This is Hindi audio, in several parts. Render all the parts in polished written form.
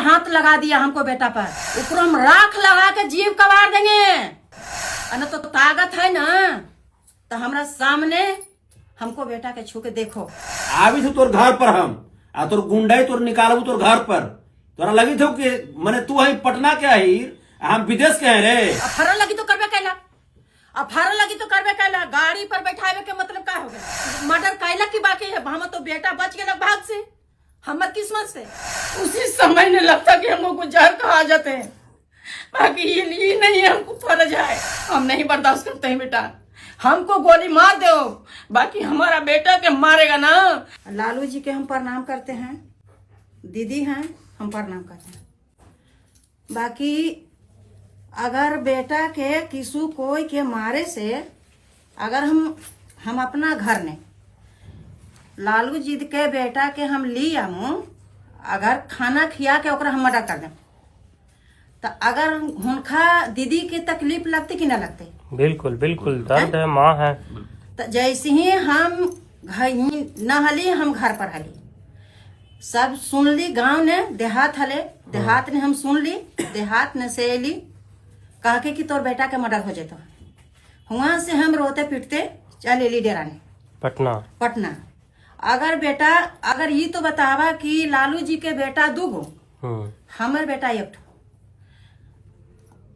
हाथ लगा दिया हमको बेटा पर, ऊपर हम राख लगा के जीव कबार देंगे। न तो ताकत है ना तो हमारा सामने हमको बेटा के छू के देखो। आवी थे तोर घर पर हम आ तोर गुंडाई तोर निकालबू तोर घर पर, तोरा लगी थे कि मने तू है पटना के ही हम विदेश के हैं रे। अफारा लगी तो करबे कैला, अफारा लगी तो करबे कैला। गाड़ी पर बैठावे के मतलब क्या हो गया? मर्डर कैला की बाकी है, हम तो बेटा बच गया भाग से, हमर किस्मत से। उसी समय ने लगता कि हमको गुजर कहा जाते हैं, बाकी ये नहीं है हमको फर्ज है, हम नहीं बर्दाश्त करते हैं बेटा। हमको गोली मार दो, बाकी हमारा बेटा के मारेगा ना। लालू जी के हम प्रणाम करते हैं, दीदी हैं हम प्रणाम करते हैं। बाकी अगर बेटा के किसी कोई के मारे से अगर हम अपना घर ने लालू जी के बेटा के हम ली आमू, अगर खाना खिया के ओकरा हम मर्डर कर दें तो अगर हुनका दीदी की तकलीफ लगती कि ना लगती? बिल्कुल बिल्कुल, दर्द है, माँ है। तो जैसे ही हम न हली हम घर पर हली, सब सुन ली, गांव ने देहात हले, देहात ने हम सुन ली, देहात ने से अली कह के कि तोर बेटा के मर्डर हो जाता। वहां से हम रोते पिटते चल ली डेरा ने पटना। अगर बेटा अगर ये तो बतावा कि लालू जी के बेटा दूगो हमर बेटा एक,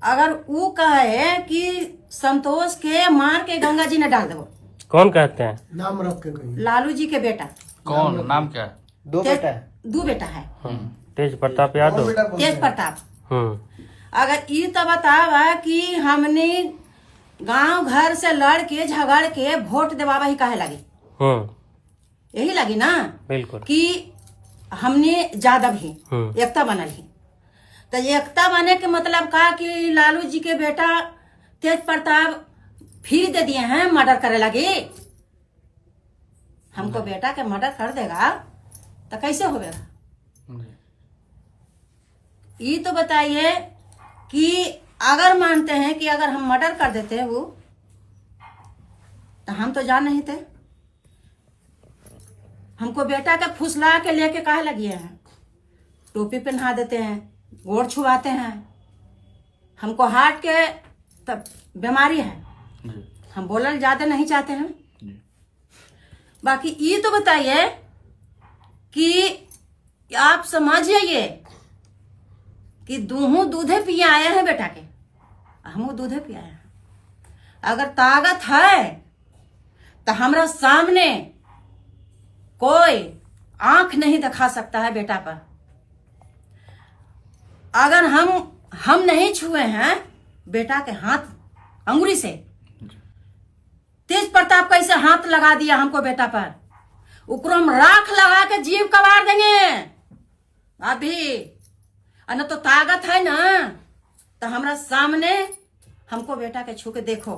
अगर वो कहे कि संतोष के मार के गंगा जी ने डाल दो। कौन कहते हैं? नाम रख के कहीं। लालू जी के बेटा। कौन? नाम क्या है? दो बेटा है। तेज प्रताप यादव। तेज प्रताप। अगर ये तो बतावा कि हमने गांव घर से लड़ के झगड़ के वोट देवावा ही काहे लगी? यही लगी ना बिल्कुल कि हमने ज्यादा भी एकता बनल ही। तो एकता बने के मतलब का कि लालू जी के बेटा तेज प्रताप फिर दे दिए हैं मर्डर करे लगे। हमको बेटा के मर्डर कर देगा तो कैसे होगा? ये तो बताइए कि अगर मानते हैं कि अगर हम मर्डर कर देते हैं वो, तो हम तो जान नहीं थे। हमको बेटा का फुसला के लेके काहे लगी हैं? टोपी पहना देते हैं, गोड़ छुआते हैं। हमको हार्ट के तब बीमारी है, हम बोलना ज्यादा नहीं चाहते हैं। बाकी ये तो बताइए कि आप समझ जाइए कि दूहों दूधे पिए आए हैं बेटा के, हम दूधे पिए आए हैं। अगर ताकत है तो हमारा सामने कोई आंख नहीं दिखा सकता है बेटा पर। अगर हम नहीं छुए हैं बेटा के हाथ अंगुली से, तेज प्रताप कैसे हाथ लगा दिया हमको बेटा पर, ऊपर हम राख लगा के जीव कबार देंगे अभी। न तो ताकत है ना तो हमारा सामने हमको बेटा के छू के देखो।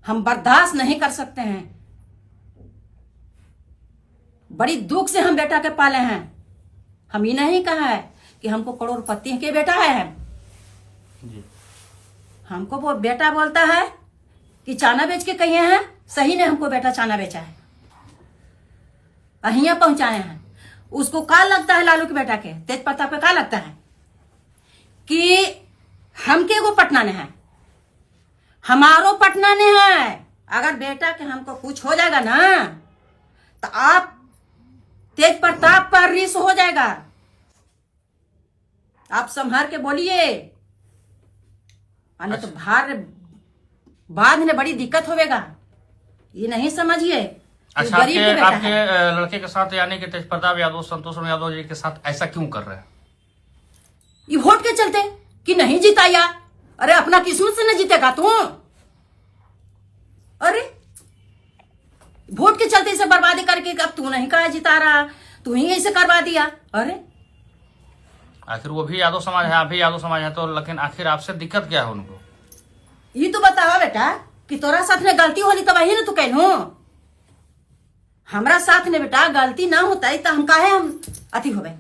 हम बर्दाश्त नहीं कर सकते हैं। बड़ी दुख से हम बेटा के पाले हैं। हम ये नहीं कहा है कि हमको करोड़पति के बेटा है। हमको वो बेटा बोलता है कि चाना बेच के कहिए हैं, सही ने हमको बेटा चाना बेचा है, अहिया पहुंचाए हैं। उसको का लगता है लालू के बेटा के तेज प्रताप पे का लगता है कि हमके वो पटना ने है, हमारो पटना ने है। अगर बेटा के हमको कुछ हो जाएगा ना तो आप तेज प्रताप पर रिस हो जाएगा। आप संभाल के बोलिए, तो बाद में बड़ी दिक्कत होगा। ये नहीं समझिए। अच्छा, आपके लड़के के साथ यानी कि तेज प्रताप यादव संतोष यादव जी के साथ ऐसा क्यों कर रहे हैं? ये वोट के चलते कि नहीं जीताया? अरे अपना किस्मत से न जीतेगा तू। अरे वोट के चलते इसे बर्बादी करके अब तू नहीं कहा जिता रहा, तू ही ऐसे करवा दिया। अरे आखिर वो भी यादव समाज है, आप भी यादव समाज है, तो लेकिन आखिर आपसे दिक्कत क्या है उनको? ये तो बतावा बेटा कि तोरा साथ में गलती होली तो वही ना तू कहलू। हमरा साथ ने बेटा गलती ना होता है तो हम काहे हम अति होवे?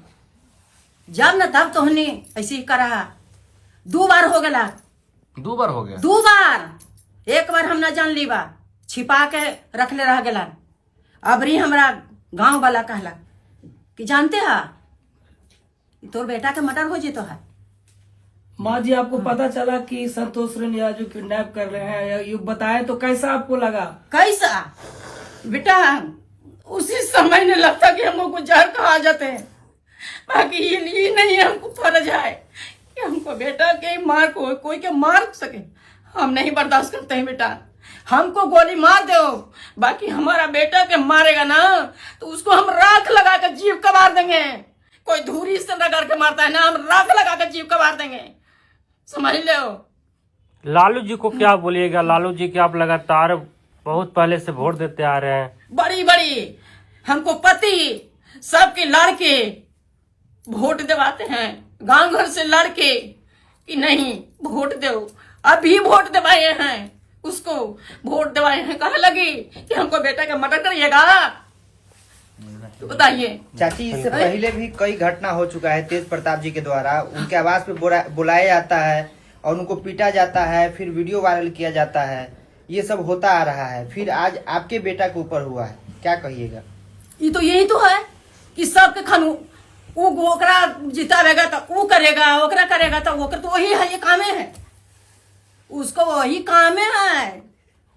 जब न तब तो हमने ऐसे ही करा। 2 बार हो गया। 2 बार हो गया? 2 बार। एक बार हम न जान ली बा, छिपा के रख ले रह गया। अबरी हमरा गांव वाला कहला कि जानते हा तोर बेटा के मर्डर हो जेतो है। माँ जी आपको पता चला कि संतोष रेणुया जो किडनैप कर रहे हैं, ये बताए तो कैसा आपको लगा? कैसा बेटा, उसी समय ने लगता कि हमको कुछ जहर खा जाते हैं। बाकी ये नहीं हमको फर्ज है कि हमको बेटा के मार कोई के मार सके। हम नहीं बर्दाश्त करते हैं बेटा। हमको गोली मार दो, बाकी हमारा बेटा के मारेगा ना तो उसको हम राख लगा कर जीव कबार देंगे। कोई धूरी से रगड़ के मारता है ना, हम राख लगा कर जीव कबार देंगे, समझ लो। लालू जी को क्या बोलिएगा? लालू जी के आप लगातार बहुत पहले से वोट देते आ रहे हैं। बड़ी बड़ी हमको पति सबके लड़के वोट दिवाते हैं, गांव घर से लड़के कि नहीं वोट दो। अभी वोट दिवाए हैं, उसको वोट दिवाए हैं। कहा लगी कि हमको बेटा का मर्डर करिएगा, तो बताइए। चाची, इससे पहले भी कई घटना हो चुका है तेज प्रताप जी के द्वारा। उनके आवाज पे बुलाया जाता है और उनको पीटा जाता है, फिर वीडियो वायरल किया जाता है। ये सब होता आ रहा है, फिर आज आपके बेटा के ऊपर हुआ है, क्या कहिएगा? ये तो यही तो है कि सबके खानू ओकरा जितावेगा तो वो करेगा, ओकरा करेगा तो ओकर तो वही है, ये कामे है, उसको वही कामे है।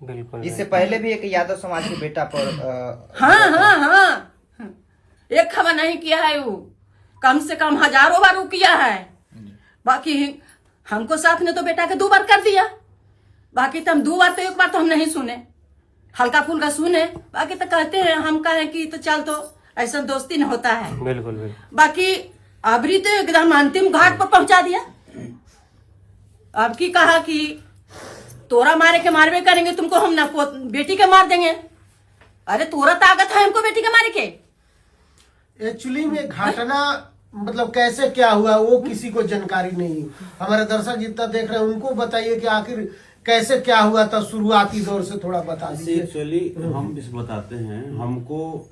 बिल्कुल। इससे पहले भी एक यादव समाज के बेटा पर हाँ, एक खबर नहीं किया है वो, कम से कम हजारों बार वो किया है। बाकी हमको साथ ने तो बेटा के 2 बार कर दिया, बाकी तो हम 2 बार तो 1 बार तो हम नहीं सुने, हल्का फुल्का सुने। बाकी तो कहते हैं, हम कहें कि तो चल तो ऐसा दोस्ती न होता है। बिल्कुल बिल्कुल। बाकी अबरी तो एकदम अंतिम घाट पर पहुंचा दिया। अब की कहा कि तोरा मारे के मारवे करेंगे, तुमको हम ना बेटी के मार देंगे। अरे तोरा ताकत है हमको बेटी के मारे के? एक्चुअली में घटना मतलब कैसे क्या हुआ वो किसी को जानकारी नहीं। हमारे दर्शक जितना देख रहे हैं उनको बताइए कि आखिर कैसे क्या हुआ था, शुरुआती दौर से थोड़ा बता दीजिए। एक्चुअली हम इस बताते हैं, हमको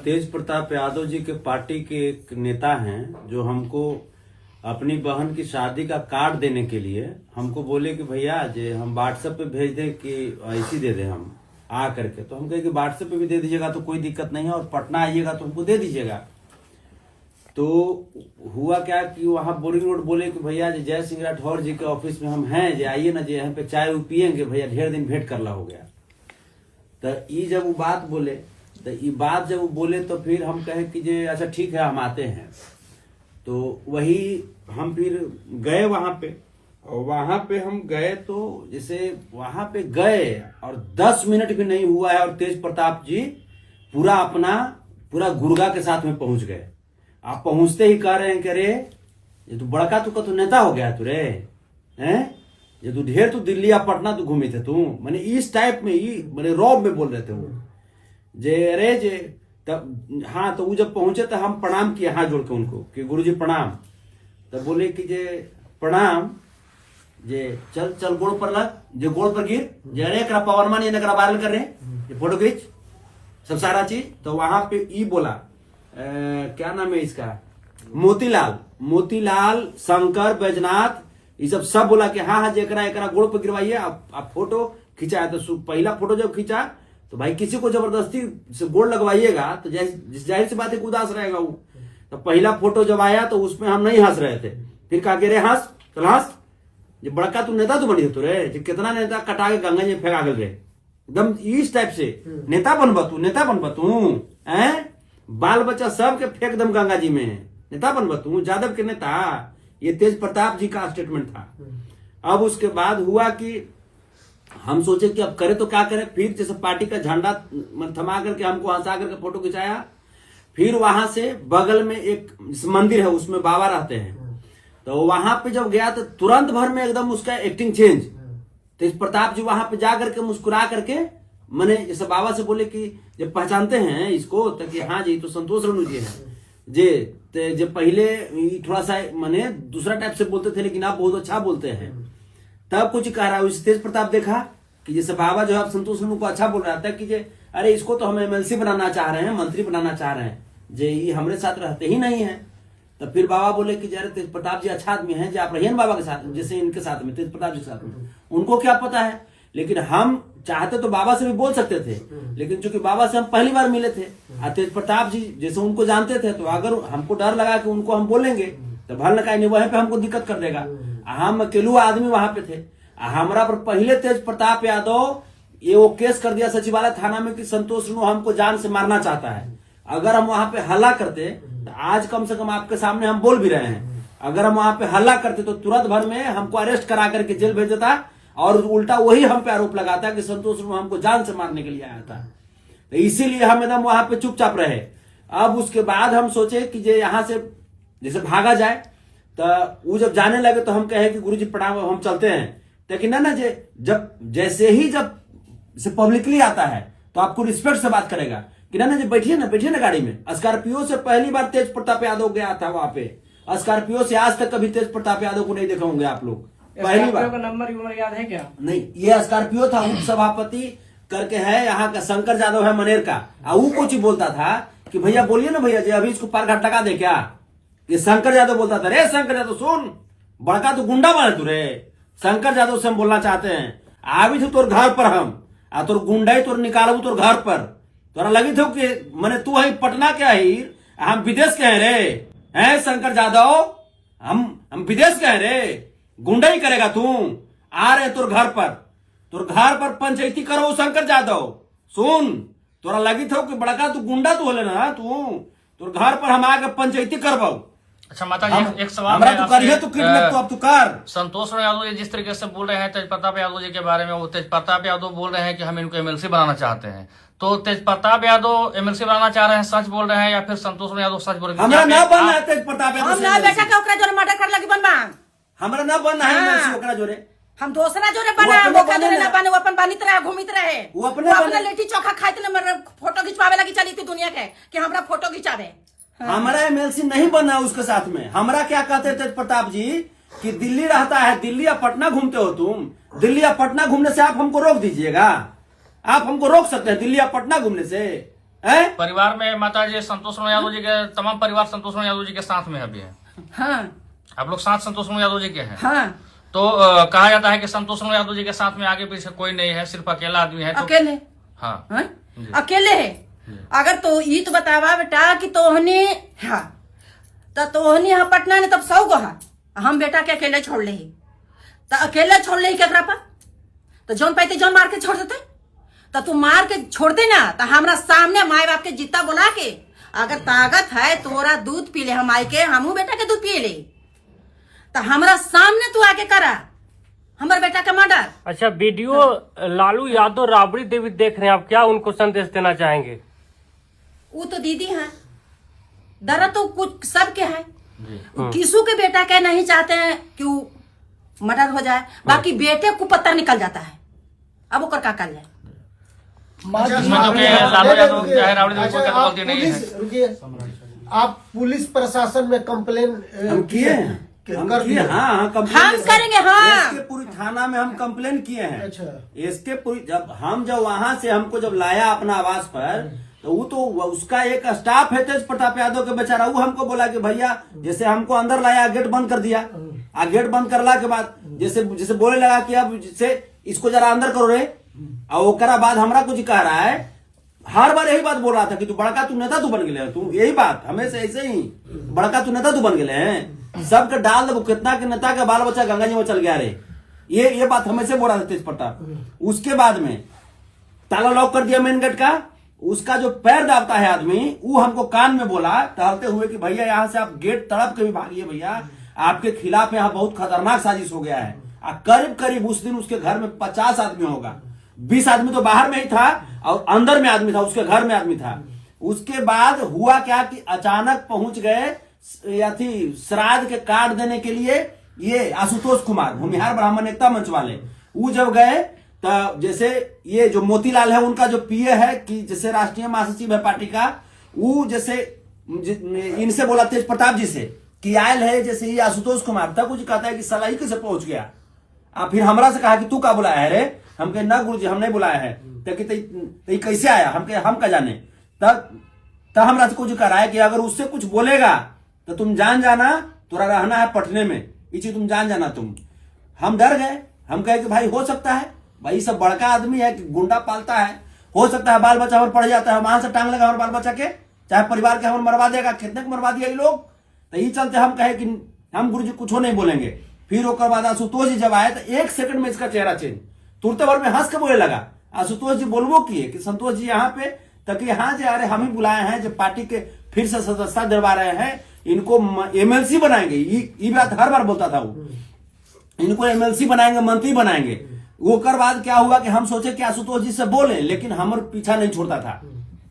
तेज प्रताप यादव जी के पार्टी के एक नेता हैं जो हमको अपनी बहन की शादी का कार्ड देने के लिए हमको बोले कि भैया जे हम व्हाट्सएप पे भेज दें कि ऐसी दे दें हम आ करके। तो हम कहे कि व्हाट्सएप पे भी दे दीजिएगा तो कोई दिक्कत नहीं है, और पटना आइएगा तो हमको दे दीजिएगा। तो हुआ क्या कि वहां बोरिंग रोड बोले कि भैया जय सिंह राठौर जी के ऑफिस में हम हैं, जे आइए ना, जे यहाँ पे चाय पियेंगे भैया, ढेर दिन भेंट करला हो गया। तो ये जब वो बात बोले, तो ये बात जब वो बोले तो फिर हम कहे कि जे अच्छा ठीक है हम आते हैं। तो वही हम फिर गए वहां पे, और वहां पे हम गए तो जैसे वहां पे गए और 10 मिनट भी नहीं हुआ है और तेज प्रताप जी पूरा गुर्गा के साथ में पहुंच गए। आप पहुंचते ही कह रहे हैं कि अरे ये तो बड़का तू का तो नेता हो गया तू रे, हैं ये तू ढेर तू दिल्ली या पटना तू घूमे थे तू, मैंने इस टाइप में मैंने रौब में बोल रहे थे वो जे अरे जे। तब हाँ, तो वो जब पहुंचे तो हम प्रणाम किए हाथ जोड़ के उनको कि गुरुजी प्रणाम। तब बोले कि जे प्रणाम, जे चल चल गोड़ पर लग, जे गोड़ पर गिर, जे अरे एकरा पवन मान एकरा वायरल कर रहे ये फोटो खींच सब सारा चीज। तो वहां पे ई बोला क्या नाम है इसका, मोतीलाल शंकर बैजनाथ, ये सब बोला कि हाँ एकरा गोड़ पर गिरवाइए आप फोटो खिंचाया। तो पहला फोटो जब खींचा तो भाई किसी को जबरदस्ती से गोड़ लगवाइएगा तो जाहिर सी बात है उदास रहेगा वो। तो पहला फोटो जब आया तो उसमें हम नहीं हंस रहे थे, फिर कहा कि रे हंस, चल हंस, ये बड़का तू नेता तो बनी तो रे, कितना नेता कटा के गंगा जी फेंका गल रे, एकदम इस टाइप से नेता बनबा तू हैं, बाल बच्चा सब के फेंक दम गंगा जी में, नेता बनबा तू, यादव के नेता। ये तेज प्रताप जी का स्टेटमेंट था। अब उसके बाद हुआ कि हम सोचे कि अब करे तो क्या करें, फिर जैसे पार्टी का झंडा थमा करके हमको हंसा करके फोटो खिंचाया। फिर वहां से बगल में एक मंदिर है उसमें बाबा रहते हैं, तो वहां पे जब गया तो तुरंत भर में एकदम उसका एक्टिंग चेंज। तेज प्रताप जी वहां पे जा करके मुस्कुरा करके मैंने जैसे बाबा से बोले कि जब पहचानते हैं इसको तो कि हाँ जी तो संतोष रेणु जी है जे जब पहले थोड़ा सा मैंने दूसरा टाइप से बोलते थे लेकिन आप बहुत अच्छा बोलते हैं, तब कुछ कह रहा है। तेज प्रताप देखा कि जैसे बाबा जो है संतोष रेणु को अच्छा बोल रहा था कि जे अरे इसको तो हम एमएलसी बनाना चाह रहे हैं, मंत्री बनाना चाह रहे हैं, जे ये हमारे साथ रहते ही नहीं है। तो फिर बाबा बोले कि जरा तेज प्रताप जी अच्छा आदमी हैं, जो आप रहिए बाबा के साथ, जैसे इनके साथ में तेज प्रताप जी के साथ में, उनको क्या पता है। लेकिन हम चाहते तो बाबा से भी बोल सकते थे, लेकिन चूंकि बाबा से हम पहली बार मिले थे, तेज प्रताप जी जैसे उनको जानते थे, तो अगर हमको डर लगा कि उनको हम बोलेंगे तो भल का नहीं, वहीं पे हमको दिक्कत कर देगा। हम अकेलू आदमी वहां पे थे, हमारा पर पहले तेज प्रताप यादव ये वो केस कर दिया सचिवालय थाना में कि संतोष रेणु हमको जान से मारना चाहता है। अगर हम वहां पे हल्ला करते तो आज कम से कम आपके सामने हम बोल भी रहे हैं, अगर हम वहां पे हल्ला करते तो तुरंत भर में हमको अरेस्ट करा करके जेल भेज देता और उल्टा वही हम पे आरोप लगाता कि संतोष रेणु हमको जान से मारने के लिए आया था। तो इसीलिए हम एकदम वहां पे चुपचाप रहे। अब उसके बाद हम सोचे कि जे यहाँ से जैसे भागा जाए, तो वो जब जाने लगे तो हम कहे कि गुरुजी प्रणाम हम चलते हैं। लेकिन ना जब जैसे ही जब से पब्लिकली आता है तो आपको रिस्पेक्ट से बात करेगा कि ना जी बैठिए ना गाड़ी में। स्कॉर्पियो से पहली बार तेज प्रताप यादव गया था वहां पे, स्कॉर्पियो से आज तक कभी तेज प्रताप यादव को नहीं देखा होंगे आप लोग, पहली बार। का नंबर याद है क्या? नहीं, ये स्कॉर्पियो था, उप सभापति करके है यहाँ का, शंकर यादव है मनेर का। वो कुछ बोलता था कि भैया बोलिए ना भैया जी अभी इसको पार घाट लगा दे क्या। ये शंकर यादव बोलता था, रे शंकर यादव सुन, बड़का तो गुंडा बने तू रे। शंकर यादव से हम बोलना चाहते हैं, आवी थे तोर घर पर हम आ तोर गुंडाई तोर निकालू तोर घर पर, तोरा लगी थे कि मैंने तू है पटना के ही, हम विदेश के हैं रे, हैं शंकर यादव, हम विदेश के हैं रे, गुंडाई करेगा तू, आ रहे तोर घर पर पंचायती करो शंकर यादव। सुन, तोरा लगी थे कि बड़का तू गुंडा तू होले ना, तोर घर पर हम आके पंचायती करवाऊ। अच्छा माता जी, एक सवाल हमरा है तो करिए तो किडनैप तो अब तू कर। संतोष यादव जी जिस तरीके से बोल रहे हैं तेज प्रताप यादव जी के बारे में, वो तेज प्रताप यादव बोल रहे हैं कि हम इनको एमएलसी बनाना चाहते हैं, तो तेज प्रताप यादव एमएलसी बनाना चाह रहे हैं, सच बोल रहे हैं या फिर संतोष यादव सच बोल रहे हैं? हमरा ना बनना है तेज प्रताप यादव हम से ना MLC। बेटा के ओकरा जोरे मर्डर कर लगी बनबा, हमरा ना बनना है हाँ। MLC ओकरा जोरे। हम दूसरा जोरे बना, अपने ओकरा जोरे बने ना ना। बने, वो अपन बनित रहे घूमित रहे, वो अपने बने। लिट्टी चोखा खाते ना, मेरे फोटो खिंचवावे लगी चली थी दुनिया के कि हमरा फोटो खिंचावे। हमारा MLC नहीं बनना है उसके साथ में। हमरा क्या कहते हैं तेज प्रताप जी कि दिल्ली रहता है, दिल्ली या पटना घूमते हो तुम, दिल्ली या पटना घूमने से आप हमको रोक दीजिएगा, आप हमको रोक सकते हैं दिल्ली या पटना घूमने से? है परिवार में माता जी संतोष यादव जी के तमाम परिवार संतोष यादव जी के साथ में अभी है? हाँ आप लोग साथ संतोष यादव जी के हैं? हाँ, तो कहा जाता है कि संतोष यादव जी के साथ में आगे पीछे कोई नहीं है, सिर्फ अकेला आदमी है। तो अकेले हाँ हाँ? अकेले है। अगर तो ये तो बतावा बेटा कि तोहने हाँ तो तोहने यहाँ पटना ने तब 100 गो है, हम बेटा के अकेले छोड़ ले ही, तो अकेले छोड़ ले ही केकरा पर, तो जौन पाते जौन मार के छोड़ देते, तो तू मार के छोड़ते ना, तो हमरा सामने माए बाप के जितना बोला के अगर ताकत है तोरा दूध पी ले, हम आई के हमू बेटा के दूध पिए ले, तो हमरा सामने तू आके करा हमारे बेटा का मर्डर। अच्छा, वीडियो लालू यादव राबड़ी देवी देख रहे हैं, आप क्या उनको संदेश देना चाहेंगे? वो तो दीदी है, दर्द तो कुछ सबके है, किसू के बेटा के नहीं चाहते हैं कि वो मर्डर हो जाए, बाकी बेटे को पता निकल जाता है, अब वो का कर जाए। इसमें तो कि लालू यादव चाहे राबड़ी देवी कोई गलती नहीं है। रुकिए, आप पुलिस प्रशासन में कंप्लेन हम किए हैं, हम किए, हाँ कंप्लेन हम करेंगे, हाँ। इसके पूरी थाना में हम कंप्लेन किए हैं। अच्छा। इसके पूरी जब वहां से हमको जब लाया अपना आवास पर, तो वो तो उसका एक स्टाफ है तेज प्रताप यादव के बेचारा, वो हमको बोला कि भैया जैसे हमको अंदर लाया गेट बंद कर दिया, गेट बंद करला के बाद जैसे बोले लगा कि अब जैसे इसको जरा अंदर करो रे, और ओकरा बाद हमरा कुछ कह रहा है, हर बार यही बात बोल रहा था कि तू बड़का तू नेता तू बन गए, तू यही बात हमेशा ऐसे ही बड़का तू नेता तू बन गए हैं, सबके डाल दो, कितना के नेता का बाल बच्चा गंगा जी में चल गया रे, ये बात हमेशा बोल रहा था तेज प्रताप। उसके बाद में ताला लॉक कर दिया मेन गेट का, उसका जो पैर दाबता है आदमी, वो हमको कान में बोला टहलते हुए कि भैया यहाँ से आप गेट तड़प के भी भागिए भैया, आपके खिलाफ यहाँ बहुत खतरनाक साजिश हो गया है। करीब करीब उस दिन उसके घर में 50 आदमी होगा, 20 आदमी तो बाहर में ही था और अंदर में आदमी था, उसके घर में आदमी था। उसके बाद हुआ क्या कि अचानक पहुंच गए श्राद्ध के कार्ड देने के लिए ये आशुतोष कुमार भूमिहार ब्राह्मण एकता मंच वाले, वो जब गए तो जैसे ये जो मोतीलाल है उनका जो पीए है कि जैसे राष्ट्रीय महासचिव है पार्टी का, वो जैसे इनसे बोला तेज प्रताप जी से कि आयल है जैसे ये आशुतोष कुमार था, कुछ कहता है कि सलाही कैसे पहुंच गया, फिर हमरा से कहा कि तू का बुलाया है रे, हम कहे ना गुरुजी हम नहीं बुलाया है, तो कैसे आया, हम का जाने, तब हमरा से कुछ कह रहा है कि अगर उससे कुछ बोलेगा तो तुम जान जाना, तोरा रहना है पटने में, ये चीज तुम जान जाना तुम। हम डर गए, हम कहे कि भाई हो सकता है, भाई सब बड़का आदमी है कि गुंडा पालता है, हो सकता है बाल बच्चा और पड़ जाता है, वहां से टांग लगा और बाल बच्चा के, चाहे परिवार के हम मरवा देगा, कितने को मरवा दिया ये लोग। तो ये चलते हम कहे कि हम गुरु जी कुछ नहीं बोलेंगे। फिर ओकर बाद आशुतोष जी जब आए तो 1 सेकंड में इसका चेहरा चेंज, तुरते भर में हंस के बोले लगा। आशुतोष जी बोलबो किए कि संतोष जी यहाँ पे तक यहाँ जे अरे हम ही बुलाए हैं, जो पार्टी के फिर से सदस्यता दिलवा रहे हैं, इनको MLC बनाएंगे। ये बात हर बार बोलता था वो, इनको MLC बनाएंगे, मंत्री बनाएंगे। ओकर बाद क्या हुआ कि हम सोचे कि आशुतोष जी से बोले, लेकिन हमारे पीछा नहीं छोड़ता था।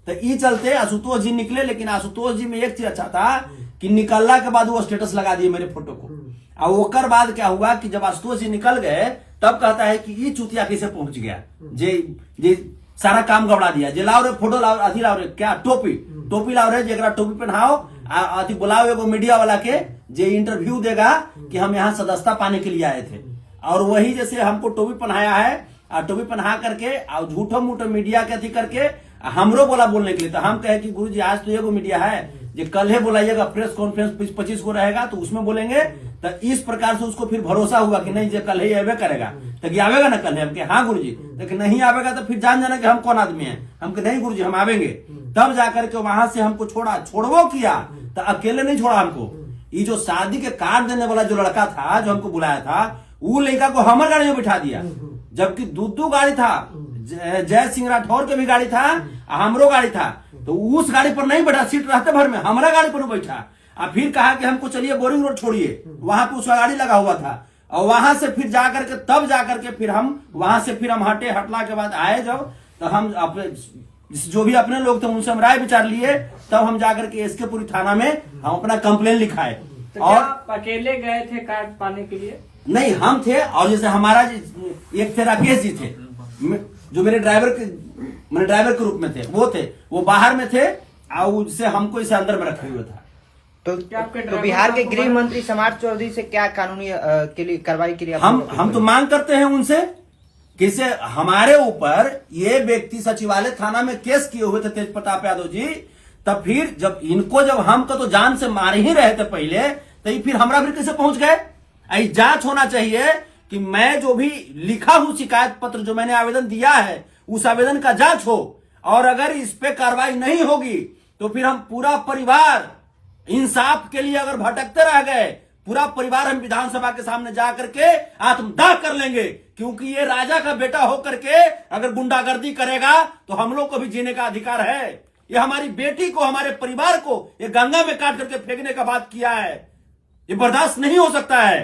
तो ये चलते आशुतोष जी निकले, लेकिन आशुतोष जी में एक चीज अच्छा था कि निकलने के बाद वो स्टेटस लगा दिए मेरे फोटो को। और ओकर बाद क्या हुआ कि जब आशुतोष जी निकल गए तब कहता है कि ये चुतिया कैसे पहुंच गया, जे सारा काम गबड़ा दिया, जे लाओ रे फोटो लाओ, अथी लाओ रे, क्या टोपी लाओ रे, जेकरा टोपी पहनाओ, अथी बुलाओ एगो मीडिया वाला के जे इंटरव्यू देगा कि हम यहाँ सदस्यता पाने के लिए आए थे। और वही जैसे हमको टोपी पहनाया है, टोपी पहना करके और झूठो मूठो मीडिया के अथी करके हमरो बोला बोलने के लिए। तो हम कहे कि गुरुजी आज तो एगो मीडिया है, जो कल है बुलाइएगा प्रेस कॉन्फ्रेंस 25 को रहेगा तो उसमें बोलेंगे। तो इस प्रकार से उसको फिर भरोसा हुआ कि नहीं, जो कल है आवे करेगा, तो आवेगा ना कल है, हम हाँ गुरुजी, लेकिन नहीं आवेगा तो फिर जान जाना कि हम कौन आदमी है। हम नहीं गुरुजी हम आवेंगे, तब जाकर के वहां से हमको छोड़वो किया। तो अकेले नहीं छोड़ा हमको, ये जो शादी के कार्ड देने वाला जो लड़का था जो हमको बुलाया था, वो लड़का को हमारे गाड़ी में बिठा दिया, जबकि दो गाड़ी था, जय सिंह राठौर के भी गाड़ी था, हमरो गाड़ी था। तो उस गाड़ी पर नहीं बैठा, सीट रहते भर में हमारा गाड़ी पर बैठा। और फिर कहा कि हमको चलिए बोरिंग रोड छोड़िए, वहां पे उसका गाड़ी लगा हुआ था। और वहां से फिर जाकर के तब जाकर के फिर हम वहां से फिर हम हटला के बाद आए जब, तो हम अपने जो भी अपने लोग थे उनसे हम राय विचार लिए, तब हम जाकर के SK पुरी थाना में हम अपना कंप्लेन लिखाए। और आप अकेले गए थे कार्ड पाने के लिए? नहीं, हम थे, और जैसे हमारा एक थे राकेश जी थे, जो मेरे ड्राइवर के रूप में थे, वो बाहर में थे, और उससे हमको इसे अंदर में रखे हुए था। तो बिहार के गृह मंत्री समाज चौधरी से क्या कानूनी के लिए कार्रवाई के लिए हम तो मांग करते हैं उनसे कि इसे हमारे ऊपर ये व्यक्ति सचिवालय थाना में केस किए हुए थे तेज प्रताप यादव जी। तब फिर जब हम तो जान से मार ही रहे थे पहले, तो फिर हमरा फिर कैसे पहुंच गए। जांच होना चाहिए कि मैं जो भी लिखा हूं शिकायत पत्र जो मैंने आवेदन दिया है, उस आवेदन का जांच हो, और अगर इस पे कार्रवाई नहीं होगी तो फिर हम पूरा परिवार इंसाफ के लिए अगर भटकते रह गए, पूरा परिवार हम विधानसभा के सामने जा करके आत्मदाह कर लेंगे। क्योंकि ये राजा का बेटा होकर के अगर गुंडागर्दी करेगा तो हम लोग को भी जीने का अधिकार है। ये हमारी बेटी को, हमारे परिवार को ये गंगा में काट करके फेंकने का बात किया है, ये बर्दाश्त नहीं हो सकता है।